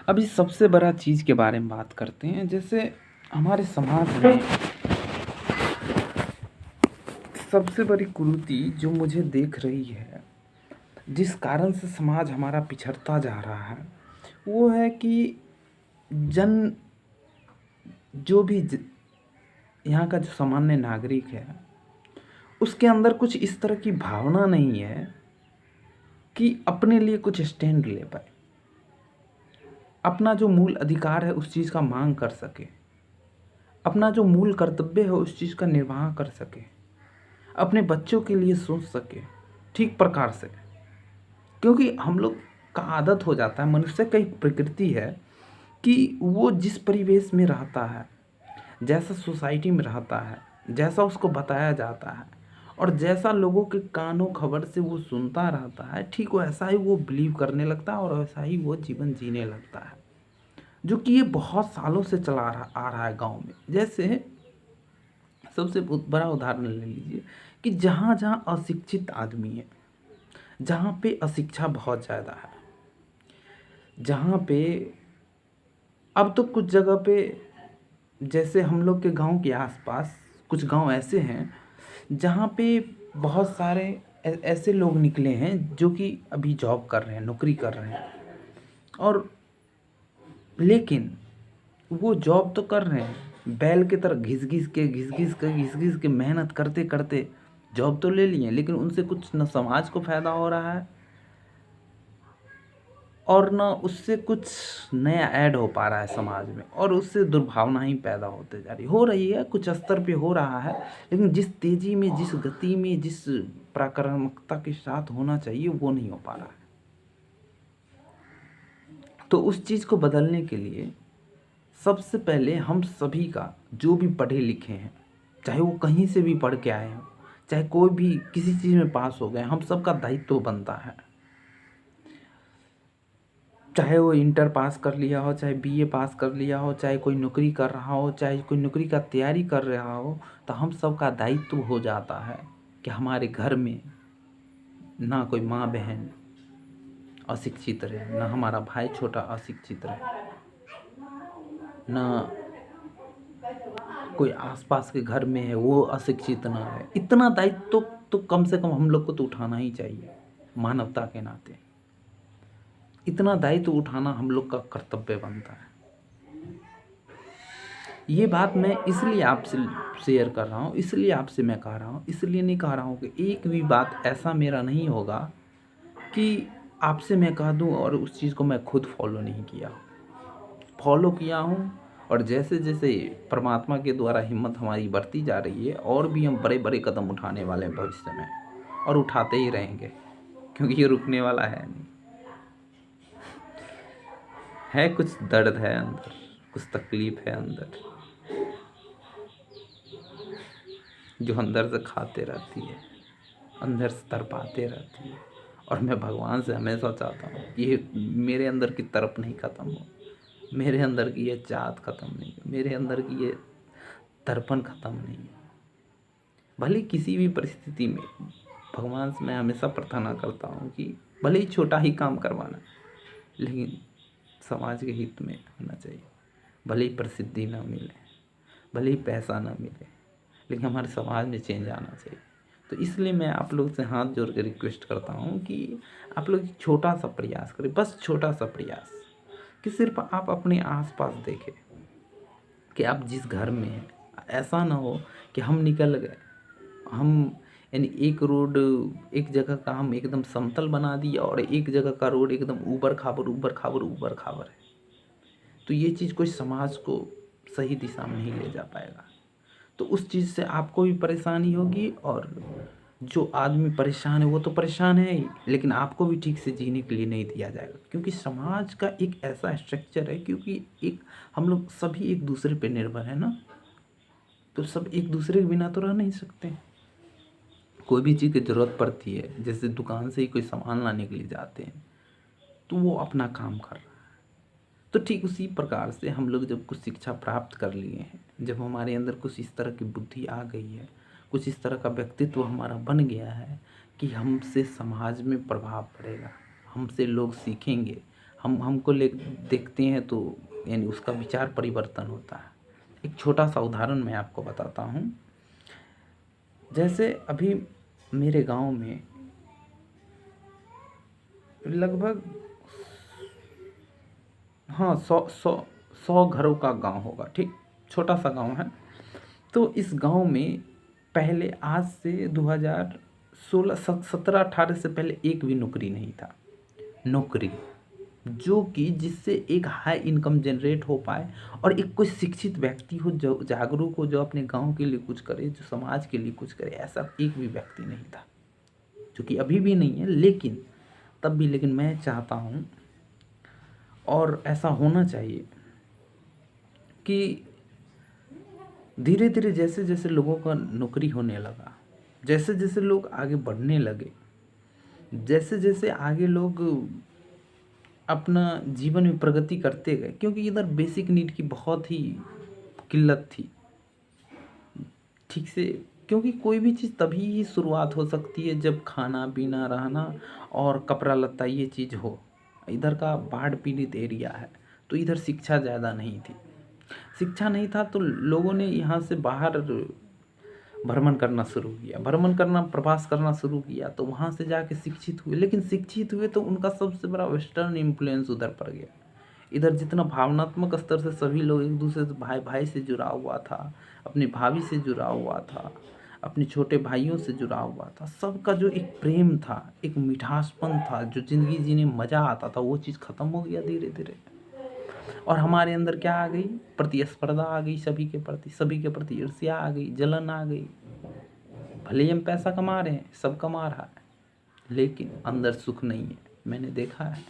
अभी सबसे बड़ा चीज़ के बारे में बात करते हैं। जैसे हमारे समाज में सबसे बड़ी कुरीति जो मुझे देख रही है, जिस कारण से समाज हमारा पिछड़ता जा रहा है, वो है कि जन जो भी यहाँ का जो सामान्य नागरिक है, उसके अंदर कुछ इस तरह की भावना नहीं है कि अपने लिए कुछ स्टैंड ले पाए, अपना जो मूल अधिकार है उस चीज़ का मांग कर सके, अपना जो मूल कर्तव्य है उस चीज़ का निर्वाह कर सके, अपने बच्चों के लिए सोच सके ठीक प्रकार से। क्योंकि हम लोग का आदत हो जाता है, मनुष्य का एक प्रकृति है कि वो जिस परिवेश में रहता है, जैसा सोसाइटी में रहता है, जैसा उसको बताया जाता है और जैसा लोगों के कानों खबर से वो सुनता रहता है, ठीक वैसा ही वो बिलीव करने लगता है और वैसा ही वो जीवन जीने लगता है। जो कि ये बहुत सालों से चला आ रहा है गाँव में। जैसे सबसे बड़ा उदाहरण ले लीजिए कि जहाँ जहाँ अशिक्षित आदमी है, जहाँ पे अशिक्षा बहुत ज़्यादा है, जहाँ पे अब तो कुछ जगह पे, जैसे हम लोग के गांव के आसपास कुछ गांव ऐसे हैं जहाँ पे बहुत सारे ऐसे लोग निकले हैं जो कि अभी जॉब कर रहे हैं, नौकरी कर रहे हैं, और लेकिन वो जॉब तो कर रहे हैं, बैल की तरह घिस घिस के मेहनत करते करते जॉब तो ले लिए, लेकिन उनसे कुछ न समाज को फ़ायदा हो रहा है और न उससे कुछ नया ऐड हो पा रहा है समाज में, और उससे दुर्भावना ही पैदा होते जा रही है। कुछ स्तर पे हो रहा है, लेकिन जिस तेज़ी में, जिस गति में, जिस पराक्रमकता के साथ होना चाहिए वो नहीं हो पा रहा है। तो उस चीज़ को बदलने के लिए सबसे पहले हम सभी का, जो भी पढ़े लिखे हैं, चाहे वो कहीं से भी पढ़ के आए हों, चाहे कोई भी किसी चीज़ में पास हो गए, हम सबका दायित्व बनता है। चाहे वो इंटर पास कर लिया हो, चाहे बीए पास कर लिया हो, चाहे कोई नौकरी कर रहा हो, चाहे कोई नौकरी का तैयारी कर रहा हो, तो हम सबका दायित्व हो जाता है कि हमारे घर में ना कोई माँ बहन अशिक्षित रहे, ना हमारा भाई छोटा अशिक्षित रहे, ना कोई आसपास के घर में है वो अशिक्षित ना रहे। इतना दायित्व तो कम से कम हम लोग को तो उठाना ही चाहिए, मानवता के नाते इतना दायित्व उठाना हम लोग का कर्तव्य बनता है। ये बात मैं इसलिए आपसे शेयर कर रहा हूँ, इसलिए आपसे मैं कह रहा हूँ, इसलिए नहीं कह रहा हूँ कि एक भी बात ऐसा मेरा नहीं होगा कि आपसे मैं कह दूँ और उस चीज़ को मैं खुद फॉलो नहीं किया, फॉलो किया हूँ। और जैसे जैसे परमात्मा के द्वारा हिम्मत हमारी बढ़ती जा रही है, और भी हम बड़े बड़े कदम उठाने वाले हैं भविष्य में, और उठाते ही रहेंगे, क्योंकि ये रुकने वाला है नहीं। है कुछ दर्द है अंदर, कुछ तकलीफ है अंदर, जो अंदर से खाते रहती है, अंदर से तड़पाते रहती है। और मैं भगवान से हमेशा चाहता हूँ कि ये मेरे अंदर की तरफ नहीं ख़त्म हो, मेरे अंदर की ये चाहत ख़त्म नहीं हो, मेरे अंदर की ये दर्पण ख़त्म नहीं हो। भले किसी भी परिस्थिति में भगवान से मैं हमेशा प्रार्थना करता हूँ कि भले ही छोटा ही काम करवाना, लेकिन समाज के हित में होना चाहिए। भले ही प्रसिद्धि ना मिले, भले ही पैसा ना मिले, लेकिन हमारे समाज में चेंज आना चाहिए। तो इसलिए मैं आप लोग से हाथ जोड़ के रिक्वेस्ट करता हूँ कि आप लोग छोटा सा प्रयास करें, बस छोटा सा प्रयास, कि सिर्फ आप अपने आसपास देखें कि आप जिस घर में हैं, ऐसा ना हो कि हम निकल गए, हम यानी एक रोड, एक जगह का हम एकदम समतल बना दिया और एक जगह का रोड एकदम ऊबड़ खाबड़ है। तो ये चीज़ कोई समाज को सही दिशा में नहीं ले जा पाएगा। तो उस चीज़ से आपको भी परेशानी होगी, और जो आदमी परेशान है वो तो परेशान है ही, लेकिन आपको भी ठीक से जीने के लिए नहीं दिया जाएगा। क्योंकि समाज का एक ऐसा स्ट्रक्चर है, क्योंकि एक हम लोग सभी एक दूसरे पे निर्भर है ना, तो सब एक दूसरे के बिना तो रह नहीं सकते। कोई भी चीज़ की ज़रूरत पड़ती है, जैसे दुकान से ही कोई सामान लाने के लिए जाते हैं, तो वो अपना काम कर रहा है। तो ठीक उसी प्रकार से हम लोग जब कुछ शिक्षा प्राप्त कर लिए हैं, जब हमारे अंदर कुछ इस तरह की बुद्धि आ गई है, कुछ इस तरह का व्यक्तित्व हमारा बन गया है कि हमसे समाज में प्रभाव पड़ेगा, हमसे लोग सीखेंगे, हमको ले देखते हैं तो यानी उसका विचार परिवर्तन होता है। एक छोटा सा उदाहरण मैं आपको बताता हूँ। जैसे अभी मेरे गांव में लगभग हाँ 100 घरों का गांव होगा, ठीक, छोटा सा गांव है। तो इस गांव में पहले आज से 2016 17 18 से पहले एक भी नौकरी नहीं था। नौकरी जो कि जिससे एक हाई इनकम जनरेट हो पाए और एक कोई शिक्षित व्यक्ति हो, जो जागरूक हो, जो अपने गांव के लिए कुछ करे, जो समाज के लिए कुछ करे, ऐसा एक भी व्यक्ति नहीं था, जो कि अभी भी नहीं है। लेकिन तब भी लेकिन मैं चाहता हूँ और ऐसा होना चाहिए कि धीरे धीरे जैसे जैसे लोगों का नौकरी होने लगा, जैसे जैसे लोग आगे बढ़ने लगे, जैसे जैसे आगे लोग अपना जीवन में प्रगति करते गए, क्योंकि इधर बेसिक नीड की बहुत ही किल्लत थी ठीक से, क्योंकि कोई भी चीज़ तभी ही शुरुआत हो सकती है जब खाना पीना रहना और कपड़ा लत्ता ये चीज़ हो। इधर का बाढ़ पीड़ित एरिया है, तो इधर शिक्षा ज़्यादा नहीं थी। शिक्षा नहीं था तो लोगों ने यहाँ से बाहर भ्रमण करना शुरू किया, भ्रमण करना, प्रवास करना शुरू किया, तो वहाँ से जाके शिक्षित हुए। लेकिन शिक्षित हुए तो उनका सबसे बड़ा वेस्टर्न इन्फ्लुएंस उधर पड़ गया। इधर जितना भावनात्मक स्तर से सभी लोग एक दूसरे से भाई भाई से जुड़ा हुआ था, अपनी भाभी से जुड़ा हुआ था, अपने छोटे भाइयों से जुड़ा हुआ था, सबका जो एक प्रेम था, एक मिठासपन था, जो ज़िंदगी जीने मज़ा आता था, वो चीज़ ख़त्म हो गया धीरे धीरे। और हमारे अंदर क्या आ गई? प्रतिस्पर्धा आ गई, सभी के प्रति ईर्ष्या आ गई, जलन आ गई। भले ही हम पैसा कमा रहे हैं, सब कमा रहा है, लेकिन अंदर सुख नहीं है। मैंने देखा है,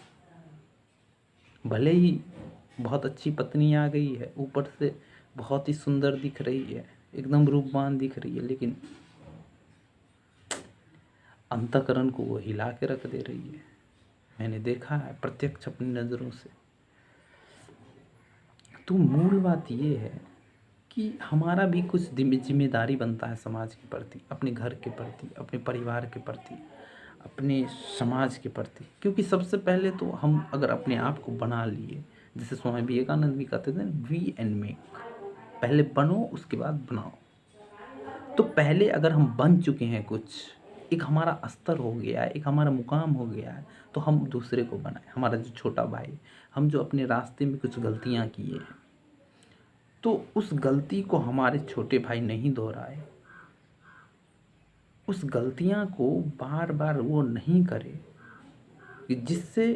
भले ही बहुत अच्छी पत्नी आ गई है, ऊपर से बहुत ही सुंदर दिख रही है, एकदम रूपवान दिख रही है, लेकिन अंतःकरण को वो हिला के रख दे रही है। मैंने देखा है प्रत्यक्ष अपनी नज़रों से। तो मूल बात ये है कि हमारा भी कुछ जिम्मेदारी बनता है समाज के प्रति, अपने घर के प्रति, अपने परिवार के प्रति, अपने समाज के प्रति। क्योंकि सबसे पहले तो हम अगर अपने आप को बना लिए, जैसे स्वामी विवेकानंद भी कहते थे, वी एंड मेक, पहले बनो उसके बाद बनाओ। तो पहले अगर हम बन चुके हैं कुछ, एक हमारा स्तर हो गया है, एक हमारा मुकाम हो गया है, तो हम दूसरे को बनाए। हमारा जो छोटा भाई, हम जो अपने रास्ते में कुछ गलतियां किए हैं, तो उस गलती को हमारे छोटे भाई नहीं दोहराए, उस गलतियां को बार बार वो नहीं करे कि जिससे,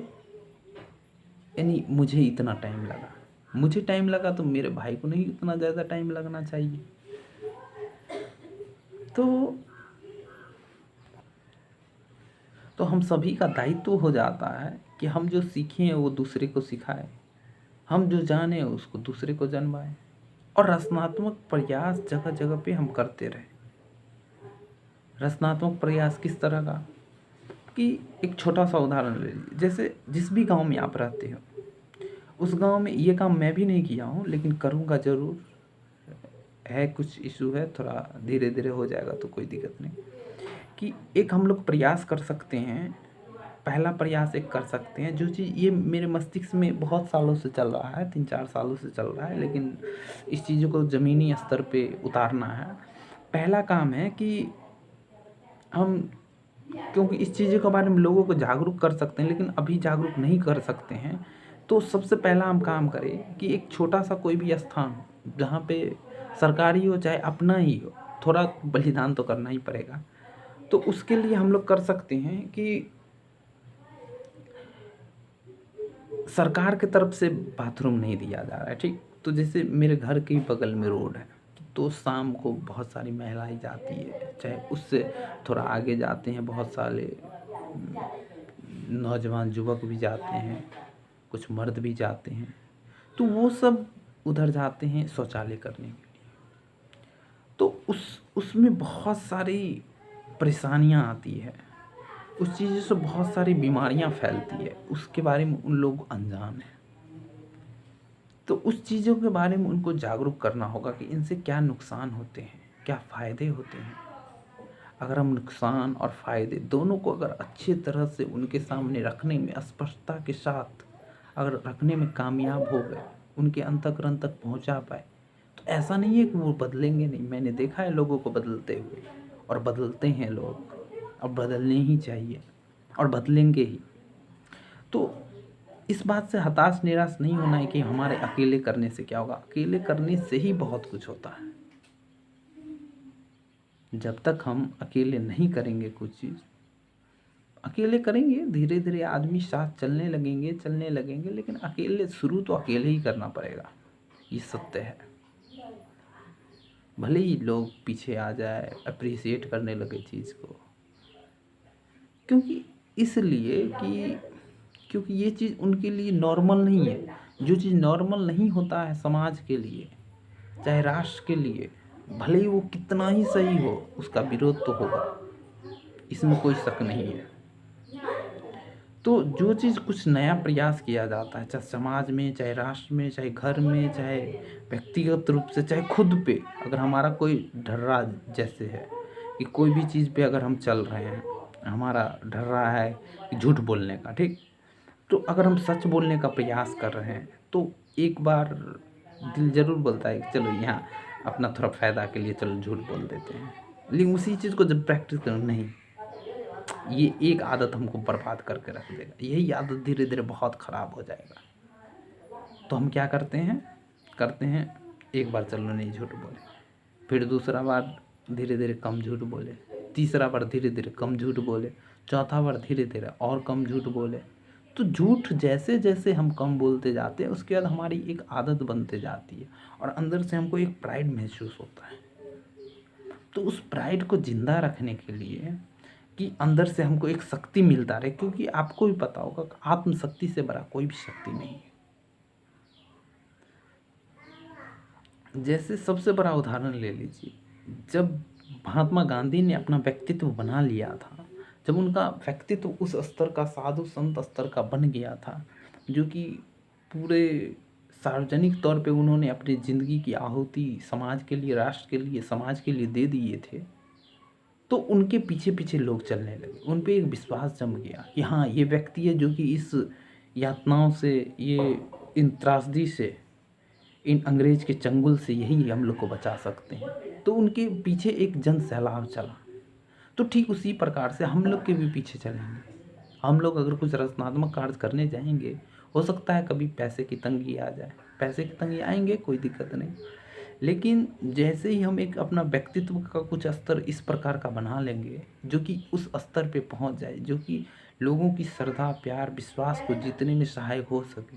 यानी मुझे इतना टाइम लगा, मुझे टाइम लगा तो मेरे भाई को नहीं उतना ज़्यादा टाइम लगना चाहिए। तो हम सभी का दायित्व हो जाता है कि हम जो सीखें वो दूसरे को सिखाएं, हम जो जाने उसको दूसरे को जानवाएं, और रचनात्मक प्रयास जगह जगह पे हम करते रहें। रचनात्मक प्रयास किस तरह का कि एक छोटा सा उदाहरण ले लीजिए, जैसे जिस भी गांव में आप रहते हो, उस गांव में ये काम मैं भी नहीं किया हूँ, लेकिन करूँगा ज़रूर। है कुछ इशू है, थोड़ा धीरे धीरे हो जाएगा तो कोई दिक्कत नहीं। कि एक हम लोग प्रयास कर सकते हैं, पहला प्रयास एक कर सकते हैं, जो चीज़ ये मेरे मस्तिष्क में बहुत सालों से चल रहा है, 3-4 सालों से चल रहा है, लेकिन इस चीज़ों को ज़मीनी स्तर पे उतारना है। पहला काम है कि हम, क्योंकि इस चीज़ों के बारे में लोगों को जागरूक कर सकते हैं, लेकिन अभी जागरूक नहीं कर सकते हैं, तो सबसे पहला हम काम करें कि एक छोटा सा कोई भी स्थान हो, जहाँ पे सरकारी हो चाहे अपना ही हो, थोड़ा बलिदान तो करना ही पड़ेगा। तो उसके लिए हम लोग कर सकते हैं कि सरकार की तरफ से बाथरूम नहीं दिया जा रहा है, ठीक, तो जैसे मेरे घर के ही बगल में रोड है, तो शाम को बहुत सारी महिलाएं जाती है, चाहे उससे थोड़ा आगे जाते हैं, बहुत सारे नौजवान युवक भी जाते हैं, कुछ मर्द भी जाते हैं, तो वो सब उधर जाते हैं शौचालय करने के लिए। तो उसमें बहुत सारी परेशानियां आती है, उस चीज़ से बहुत सारी बीमारियां फैलती है, उसके बारे में उन लोग अनजान हैं। तो उस चीज़ों के बारे में उनको जागरूक करना होगा कि इनसे क्या नुकसान होते हैं, क्या फ़ायदे होते हैं। अगर हम नुकसान और फ़ायदे दोनों को अगर अच्छी तरह से उनके सामने रखने में स्पष्टता के साथ अगर रखने में कामयाब हो गए, उनके अंतःकरण तक पहुंचा पाए, तो ऐसा नहीं है कि वो बदलेंगे नहीं। मैंने देखा है लोगों को बदलते हुए, और बदलते हैं लोग, और बदलने ही चाहिए, और बदलेंगे ही। तो इस बात से हताश निराश नहीं होना है कि हमारे अकेले करने से क्या होगा। अकेले करने से ही बहुत कुछ होता है। जब तक हम अकेले नहीं करेंगे कुछ चीज़, अकेले करेंगे, धीरे धीरे आदमी साथ चलने लगेंगे, लेकिन अकेले शुरू तो अकेले ही करना पड़ेगा। ये सत्य है। भले ही लोग पीछे आ जाए, अप्रिसिएट करने लगे चीज़ को, क्योंकि इसलिए कि क्योंकि ये चीज़ उनके लिए नॉर्मल नहीं है। जो चीज़ नॉर्मल नहीं होता है समाज के लिए, चाहे राष्ट्र के लिए, भले ही वो कितना ही सही हो, उसका विरोध तो होगा, इसमें कोई शक नहीं है। तो जो चीज़ कुछ नया प्रयास किया जाता है, चाहे समाज में, चाहे राष्ट्र में, चाहे घर में, चाहे व्यक्तिगत रूप से, चाहे खुद पे, अगर हमारा कोई ढर्रा जैसे है कि कोई भी चीज़ पे अगर हम चल रहे हैं, हमारा ढर्रा है कि झूठ बोलने का, ठीक, तो अगर हम सच बोलने का प्रयास कर रहे हैं, तो एक बार दिल ज़रूर बोलता है कि चलो यहाँ अपना थोड़ा फ़ायदा के लिए चलो झूठ बोल देते हैं। लेकिन उसी चीज़ को जब प्रैक्टिस करो, नहीं, ये एक आदत हमको बर्बाद करके रख देगा, यही आदत धीरे धीरे बहुत ख़राब हो जाएगा। तो हम क्या करते हैं एक बार चलो नहीं झूठ बोले, फिर दूसरा बार धीरे धीरे कम झूठ बोले, तीसरा बार धीरे धीरे कम झूठ बोले, चौथा बार धीरे धीरे और कम झूठ बोले। तो झूठ जैसे जैसे हम कम बोलते जाते हैं, उसके बाद हमारी एक आदत बनते जाती है, और अंदर से हमको एक प्राइड महसूस होता है। तो उस प्राइड को जिंदा रखने के लिए कि अंदर से हमको एक शक्ति मिलता रहे, क्योंकि आपको भी पता होगा कि आत्मशक्ति से बड़ा कोई भी शक्ति नहीं है। जैसे सबसे बड़ा उदाहरण ले लीजिए, जब महात्मा गांधी ने अपना व्यक्तित्व बना लिया था, जब उनका व्यक्तित्व उस स्तर का, साधु संत स्तर का बन गया था, जो कि पूरे सार्वजनिक तौर पे उन्होंने अपनी ज़िंदगी की आहुति समाज के लिए, राष्ट्र के लिए, समाज के लिए दे दिए थे, तो उनके पीछे पीछे लोग चलने लगे। उन पे एक विश्वास जम गया कि हाँ, ये व्यक्ति है जो कि इस यातनाओं से, ये इन त्रासदी से, इन अंग्रेज के चंगुल से यही हम लोग को बचा सकते हैं। तो उनके पीछे एक जन सैलाब चला। तो ठीक उसी प्रकार से हम लोग के भी पीछे चलेंगे। हम लोग अगर कुछ रचनात्मक कार्य करने जाएंगे, हो सकता है कभी पैसे की तंगी आ जाए, पैसे की तंगी आएंगे, कोई दिक्कत नहीं, लेकिन जैसे ही हम एक अपना व्यक्तित्व का कुछ स्तर इस प्रकार का बना लेंगे जो कि उस स्तर पे पहुंच जाए, जो कि लोगों की श्रद्धा, प्यार, विश्वास को जीतने में सहायक हो सके।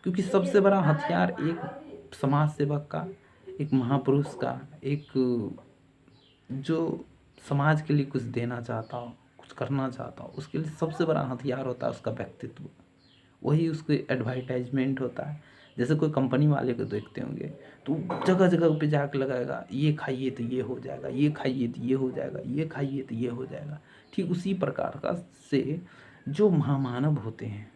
क्योंकि सबसे बड़ा हथियार एक समाज सेवक का, एक महापुरुष का, एक जो समाज के लिए कुछ देना चाहता हो, कुछ करना चाहता हो, उसके लिए सबसे बड़ा हथियार होता है उसका व्यक्तित्व। वही उसके एडवर्टाइजमेंट होता है। जैसे कोई कंपनी वाले को देखते होंगे, तो जगह जगह पे जाके लगाएगा, ये खाइए तो ये हो जाएगा, ये खाइए तो ये हो जाएगा, ये खाइए तो ये हो जाएगा। ठीक उसी प्रकार का से जो महामानव होते हैं,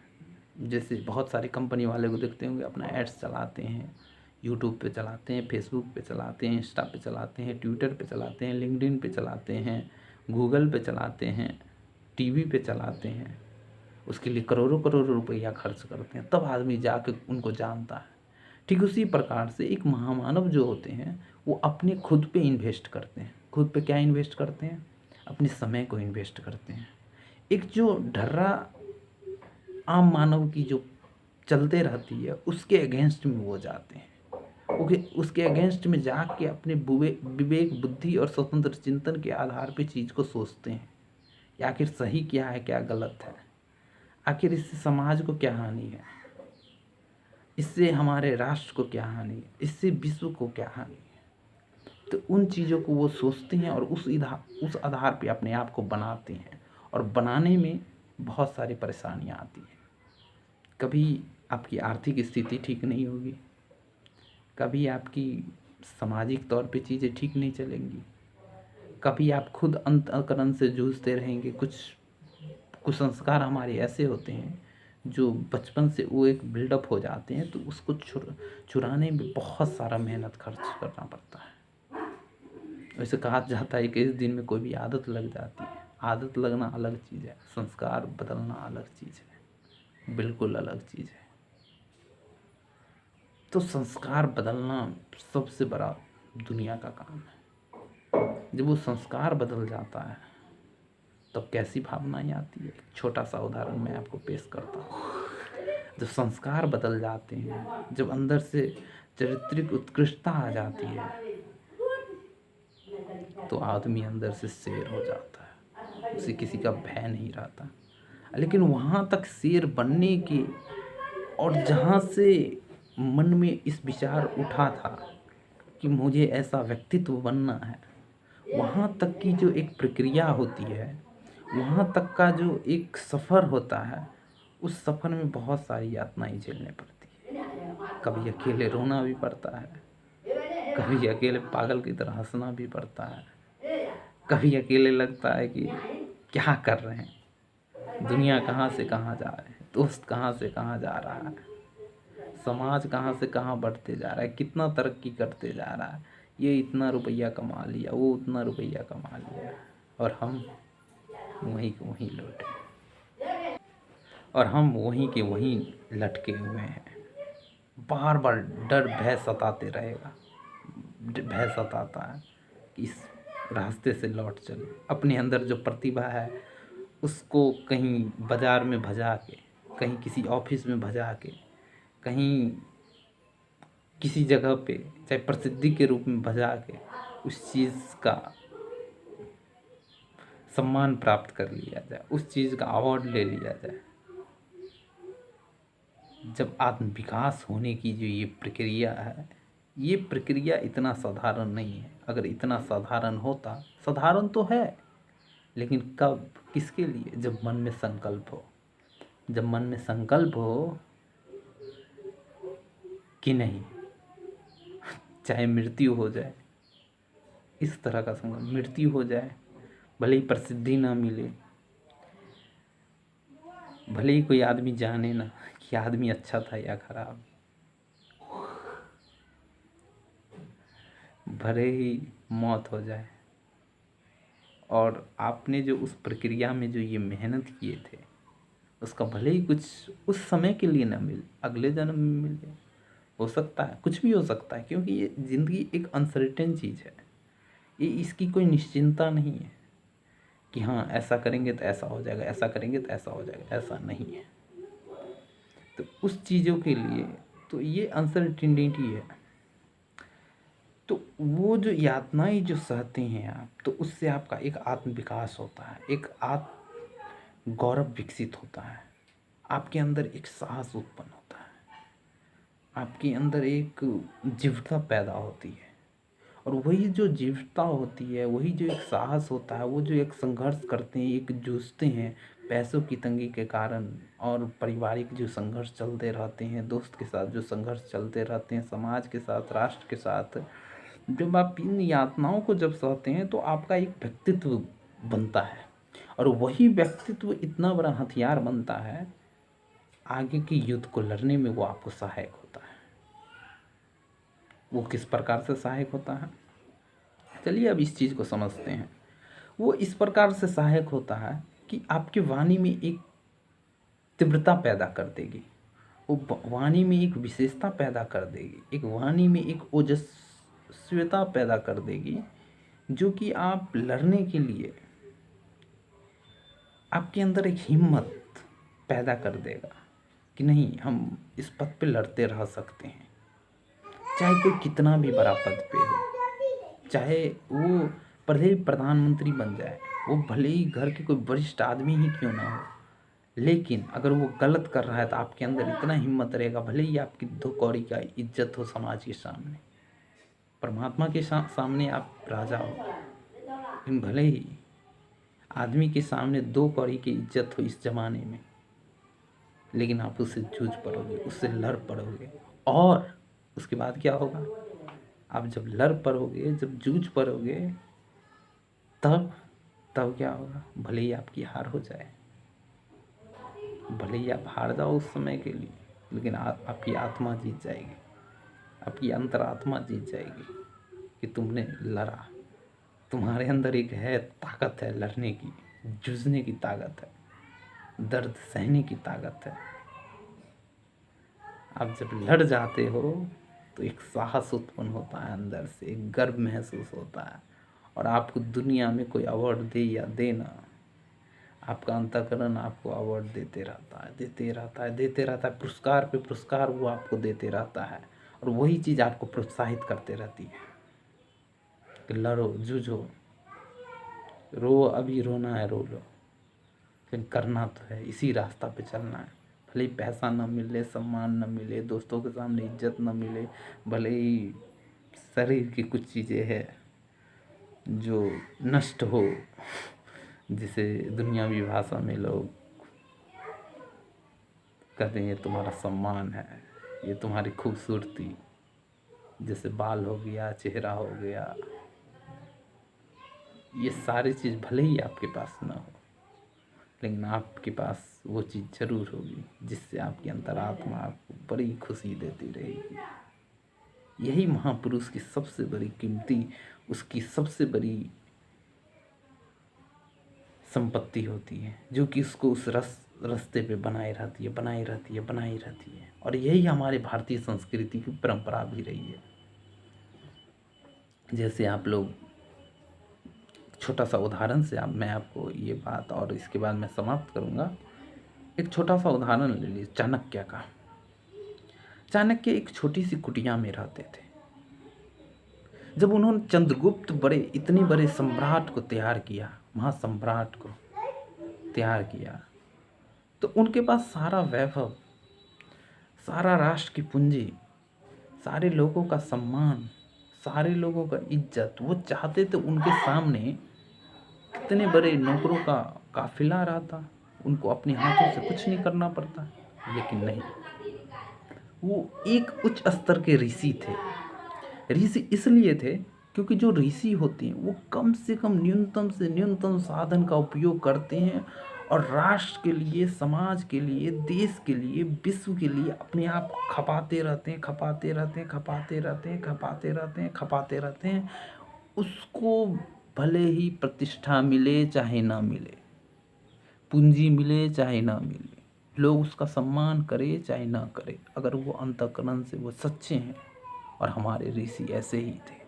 जैसे बहुत सारी कंपनी वाले को देखते होंगे, अपना एड्स चलाते हैं, यूट्यूब पे चलाते हैं, फेसबुक पे चलाते हैं, इंस्टा पे चलाते हैं, ट्विटर पे चलाते हैं, लिंक्डइन पे चलाते हैं, गूगल पे चलाते हैं, टीवी पे चलाते हैं, उसके लिए करोड़ों करोड़ों रुपया खर्च करते हैं, तब आदमी जाके उनको जानता है। ठीक उसी प्रकार से एक महामानव जो होते हैं, वो अपने खुद पे इन्वेस्ट करते हैं। खुद पे क्या इन्वेस्ट करते हैं? अपने समय को इन्वेस्ट करते हैं। एक जो ढर्रा आम मानव की जो चलते रहती है, उसके अगेंस्ट में वो जाते हैं। उसके अगेंस्ट में जाके अपने विवेक, बुद्धि और स्वतंत्र चिंतन के आधार पे चीज़ को सोचते हैं, या आखिर सही क्या है, क्या गलत है, आखिर इससे समाज को क्या हानि है, इससे हमारे राष्ट्र को क्या हानि है, इससे विश्व को क्या हानि है। तो उन चीज़ों को वो सोचते हैं और उस आधार पे अपने आप को बनाते हैं, और बनाने में बहुत सारी परेशानियां आती हैं। कभी आपकी आर्थिक स्थिति ठीक नहीं होगी, कभी आपकी सामाजिक तौर पे चीज़ें ठीक नहीं चलेंगी, कभी आप खुद अंतःकरण से जूझते रहेंगे। कुछ कुसंस्कार हमारे ऐसे होते हैं जो बचपन से वो एक बिल्डअप हो जाते हैं, तो उसको छुड़ाने में बहुत सारा मेहनत खर्च करना पड़ता है। वैसे कहा जाता है कि इस दिन में कोई भी आदत लग जाती है। आदत लगना अलग चीज़ है, संस्कार बदलना अलग चीज़ है, बिल्कुल अलग चीज़ है। तो संस्कार बदलना सबसे बड़ा दुनिया का काम है। जब वो संस्कार बदल जाता है तब कैसी भावनाएं आती है। एक छोटा सा उदाहरण मैं आपको पेश करता हूँ। जब संस्कार बदल जाते हैं, जब अंदर से चारित्रिक उत्कृष्टता आ जाती है, तो आदमी अंदर से शेर हो जाता है, उसे किसी का भय नहीं रहता। लेकिन वहाँ तक शेर बनने की, और जहाँ से मन में इस विचार उठा था कि मुझे ऐसा व्यक्तित्व बनना है, वहाँ तक की जो एक प्रक्रिया होती है, वहाँ तक का जो एक सफ़र होता है, उस सफ़र में बहुत सारी यातनाएं झेलने पड़ती है। कभी अकेले रोना भी पड़ता है, कभी अकेले पागल की तरह हंसना भी पड़ता है, कभी अकेले लगता है कि क्या कर रहे हैं, दुनिया कहाँ से कहाँ जा रहे हैं, दोस्त कहाँ से कहाँ जा रहा है, समाज कहाँ से कहाँ बढ़ते जा रहा है, कितना तरक्की करते जा रहा है, ये इतना रुपया कमा लिया, वो उतना रुपया कमा लिया, और हम वहीं के वहीं लौटे, और हम वहीं के वहीं लटके हुए हैं। बार बार डर भय सताते रहेगा, भय सताता है कि इस रास्ते से लौट चले। अपने अंदर जो प्रतिभा है उसको कहीं बाजार में भजा के, कहीं किसी ऑफिस में भजा के, कहीं किसी जगह पे चाहे प्रसिद्धि के रूप में भजा के उस चीज़ का सम्मान प्राप्त कर लिया जाए, उस चीज़ का अवार्ड ले लिया जाए। जब आत्म विकास होने की जो ये प्रक्रिया है, ये प्रक्रिया इतना साधारण नहीं है। अगर इतना साधारण होता, साधारण तो है, लेकिन कब, किसके लिए? जब मन में संकल्प हो। जब मन में संकल्प हो कि नहीं, चाहे मृत्यु हो जाए, इस तरह का संकल्प, मृत्यु हो जाए, भले ही प्रसिद्धि ना मिले, भले ही कोई आदमी जाने ना कि आदमी अच्छा था या खराब, भले ही मौत हो जाए, और आपने जो उस प्रक्रिया में जो ये मेहनत किए थे उसका भले ही कुछ उस समय के लिए ना मिले, अगले जन्म में मिले, हो सकता है, कुछ भी हो सकता है, क्योंकि ये ज़िंदगी एक अनसर्टेन चीज़ है। ये इसकी कोई निश्चिंतता नहीं है कि हाँ ऐसा करेंगे तो ऐसा हो जाएगा, ऐसा करेंगे तो ऐसा हो जाएगा, ऐसा नहीं है। तो उस चीज़ों के लिए तो ये अनसर्टेनिटी है। तो वो जो यातनाएं जो सहते हैं आप, तो उससे आपका एक आत्म विकास होता है, एक आत्म गौरव विकसित होता है, आपके अंदर एक साहस उत्पन्न होता है, आपके अंदर एक जीवटता पैदा होती है। और वही जो जीवटता होती है, वही जो एक साहस होता है, वो जो एक संघर्ष करते हैं, एक जूझते हैं पैसों की तंगी के कारण, और पारिवारिक जो संघर्ष चलते रहते हैं, दोस्त के साथ जो संघर्ष चलते रहते हैं, समाज के साथ, राष्ट्र के साथ, जब आप इन यातनाओं को जब सहते हैं तो आपका एक व्यक्तित्व बनता है, और वही व्यक्तित्व इतना बड़ा हथियार बनता है, आगे के युद्ध को लड़ने में वो आपको सहायक होता है। वो किस प्रकार से सहायक होता है, चलिए अब इस चीज़ को समझते हैं। वो इस प्रकार से सहायक होता है कि आपकी वाणी में एक तीव्रता पैदा कर देगी, वो वाणी में एक विशेषता पैदा कर देगी, एक वाणी में एक ओजस्वीता पैदा कर देगी, जो कि आप लड़ने के लिए आपके अंदर एक हिम्मत पैदा कर देगा कि नहीं, हम इस पद पे लड़ते रह सकते हैं, चाहे कोई कितना भी बड़ा पद पे हो, चाहे वो भले ही प्रधानमंत्री बन जाए, वो भले ही घर के कोई वरिष्ठ आदमी ही क्यों ना हो, लेकिन अगर वो गलत कर रहा है तो आपके अंदर इतना हिम्मत रहेगा, भले ही आपकी 2 कौड़ी का इज्जत हो समाज के सामने, परमात्मा के सामने आप राजा हो, लेकिन भले ही आदमी के सामने 2 कौड़ी की इज्जत हो इस ज़माने में, लेकिन आप उससे जूझ पड़ोगे, उससे लड़ पड़ोगे। और उसके बाद क्या होगा, आप जब लड़ पड़ोगे, जब जूझ पड़ोगे, तब क्या होगा, भले ही आपकी हार हो जाए, भले ही आप हार जाओ उस समय के लिए, लेकिन आपकी आत्मा जीत जाएगी, आपकी अंतरात्मा जीत जाएगी कि तुमने लड़ा, तुम्हारे अंदर एक है, ताकत है लड़ने की, जूझने की ताकत है, दर्द सहने की ताकत है। आप जब लड़ जाते हो तो एक साहस उत्पन्न होता है अंदर से, एक गर्व महसूस होता है। और आपको दुनिया में कोई अवार्ड दे या देना, आपका अंतःकरण आपको अवार्ड देते रहता है, देते रहता है, देते रहता है, पुरस्कार पे पुरस्कार वो आपको देते रहता है। और वही चीज़ आपको प्रोत्साहित करते रहती है कि लड़ो, जूझो, रो, अभी रोना है रो लो, लेकिन करना तो है, इसी रास्ता पे चलना है। भले ही पैसा ना मिले, सम्मान ना मिले, दोस्तों के सामने इज्जत ना मिले, भले ही शरीर की कुछ चीज़ें हैं जो नष्ट हो, जिसे दुनियावी भाषा में लोग कहते हैं ये तुम्हारा सम्मान है, ये तुम्हारी खूबसूरती, जैसे बाल हो गया, चेहरा हो गया, ये सारी चीज़ भले ही आपके पास ना हो, लेकिन आपके पास वो चीज़ जरूर होगी जिससे आपकी अंतरात्मा आपको बड़ी खुशी देती रहेगी। यही महापुरुष की सबसे बड़ी कीमती, उसकी सबसे बड़ी संपत्ति होती है, जो कि उसको उस रास्ते पे बनाए रहती है, बनाई रहती है, बनाई रहती है। और यही हमारे भारतीय संस्कृति की परंपरा भी रही है। जैसे आप लोग, छोटा सा उदाहरण से मैं आपको ये बात, और इसके बाद मैं समाप्त करूँगा। एक छोटा सा उदाहरण ले लीजिए चाणक्य का। चाणक्य एक छोटी सी कुटिया में रहते थे। जब उन्होंने चंद्रगुप्त इतने बड़े सम्राट को तैयार किया, महासम्राट को तैयार किया, तो उनके पास सारा वैभव, सारा राष्ट्र की पूंजी, सारे लोगों का सम्मान, सारे लोगों का इज्जत, वो चाहते थे उनके सामने कितने बड़े नौकरों का काफिला रहता, उनको अपने हाथों से कुछ नहीं करना पड़ता। लेकिन नहीं, वो एक उच्च स्तर के ऋषि थे। ऋषि इसलिए थे क्योंकि जो ऋषि होते हैं वो कम से कम न्यूनतम से न्यूनतम साधन का उपयोग करते हैं और राष्ट्र के लिए, समाज के लिए, देश के लिए, विश्व के लिए अपने आप को खपाते रहते हैं, खपाते रहते हैं, खपाते रहते हैं, खपाते रहते हैं, खपाते रहते हैं। उसको भले ही प्रतिष्ठा मिले चाहे ना मिले, पूंजी मिले चाहे ना मिले, लोग उसका सम्मान करे चाहे ना करे, अगर वो अंतःकरण से वो सच्चे हैं। और हमारे ऋषि ऐसे ही थे।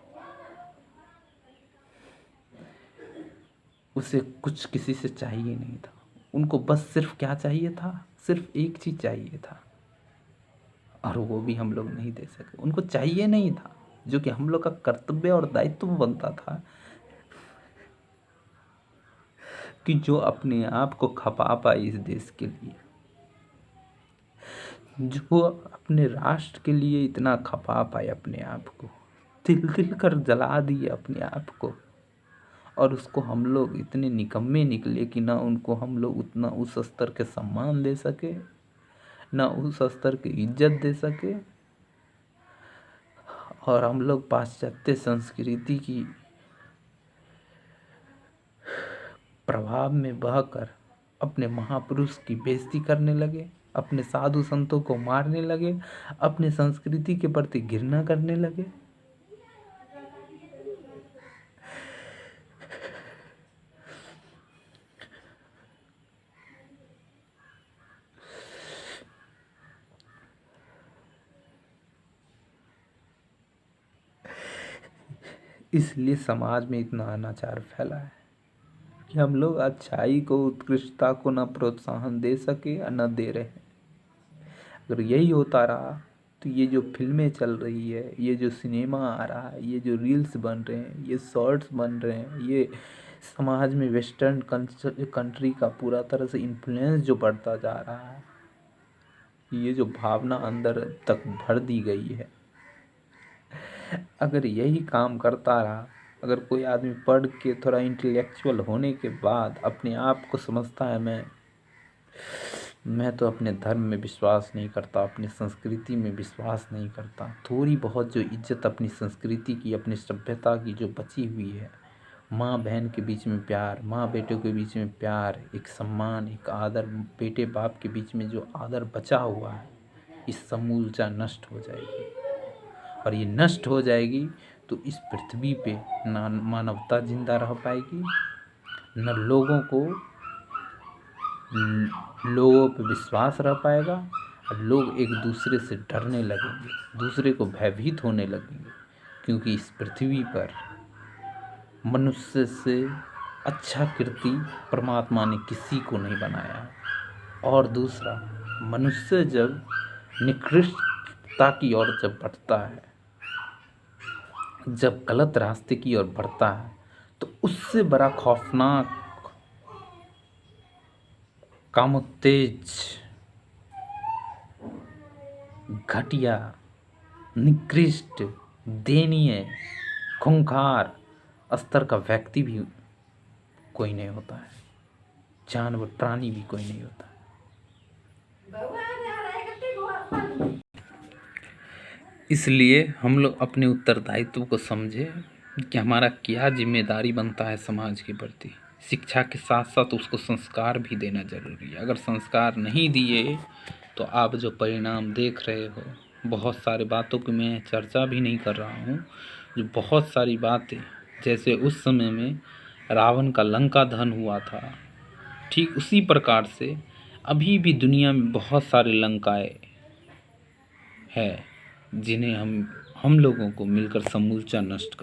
उसे कुछ किसी से चाहिए नहीं था, उनको बस सिर्फ क्या चाहिए था, सिर्फ एक चीज चाहिए था, और वो भी हम लोग नहीं दे सके। उनको चाहिए नहीं था, जो कि हम लोग का कर्तव्य और दायित्व बनता था, कि जो अपने आप को खपा पाए इस देश के लिए, जो अपने राष्ट्र के लिए इतना खपा पाए अपने आप को, तिल तिल कर जला दिए अपने आप को। और उसको हम लोग इतने निकम्मे निकले कि ना उनको हम लोग उतना उस स्तर के सम्मान दे सके, ना उस स्तर की इज्जत दे सके। और हम लोग पाश्चात्य संस्कृति की प्रभाव में बहकर अपने महापुरुष की बेइज्जती करने लगे, अपने साधु संतों को मारने लगे, अपने संस्कृति के प्रति घृणा करने लगे। इसलिए समाज में इतना अनाचार फैला है कि हम लोग अच्छाई को, उत्कृष्टता को न प्रोत्साहन दे सके और न दे रहे हैं। अगर यही होता रहा तो ये जो फिल्में चल रही है, ये जो सिनेमा आ रहा है, ये जो रील्स बन रहे हैं, ये शॉर्ट्स बन रहे हैं, ये समाज में वेस्टर्न कंट्री का पूरा तरह से इन्फ्लुएंस जो बढ़ता जा रहा है, ये जो भावना अंदर तक भर दी गई है, अगर यही काम करता रहा, अगर कोई आदमी पढ़ के थोड़ा इंटेलेक्चुअल होने के बाद अपने आप को समझता है मैं तो अपने धर्म में विश्वास नहीं करता, अपनी संस्कृति में विश्वास नहीं करता, थोड़ी बहुत जो इज्जत अपनी संस्कृति की, अपनी सभ्यता की जो बची हुई है, माँ बहन के बीच में प्यार, माँ बेटों के बीच में प्यार, एक सम्मान, एक आदर, बेटे बाप के बीच में जो आदर बचा हुआ है, इस समूलचा नष्ट हो जाएगी। और ये नष्ट हो जाएगी तो इस पृथ्वी पे ना मानवता जिंदा रह पाएगी, न लोगों पे विश्वास रह पाएगा, लोग एक दूसरे से डरने लगेंगे, दूसरे को भयभीत होने लगेंगे, क्योंकि इस पृथ्वी पर मनुष्य से अच्छा कृति परमात्मा ने किसी को नहीं बनाया है। और दूसरा, मनुष्य जब निकृष्टता की ओर जब बढ़ता है, जब गलत रास्ते की ओर बढ़ता है, तो उससे बड़ा खौफनाक, कामोत्तेज, घटिया, निकृष्ट, दयनीय, खूंखार स्तर का व्यक्ति भी कोई नहीं होता है, जानवर प्राणी भी कोई नहीं होता है। इसलिए हम लोग अपने उत्तरदायित्व को समझें कि हमारा क्या जिम्मेदारी बनता है समाज के प्रति। शिक्षा के साथ साथ उसको संस्कार भी देना जरूरी है। अगर संस्कार नहीं दिए तो आप जो परिणाम देख रहे हो, बहुत सारी बातों की मैं चर्चा भी नहीं कर रहा हूँ, जो बहुत सारी बातें, जैसे उस समय में रावण का लंका दहन हुआ था, ठीक उसी प्रकार से अभी भी दुनिया में बहुत सारी लंकाएं हैं जिन्हें हम लोगों को मिलकर समूचा नष्ट कर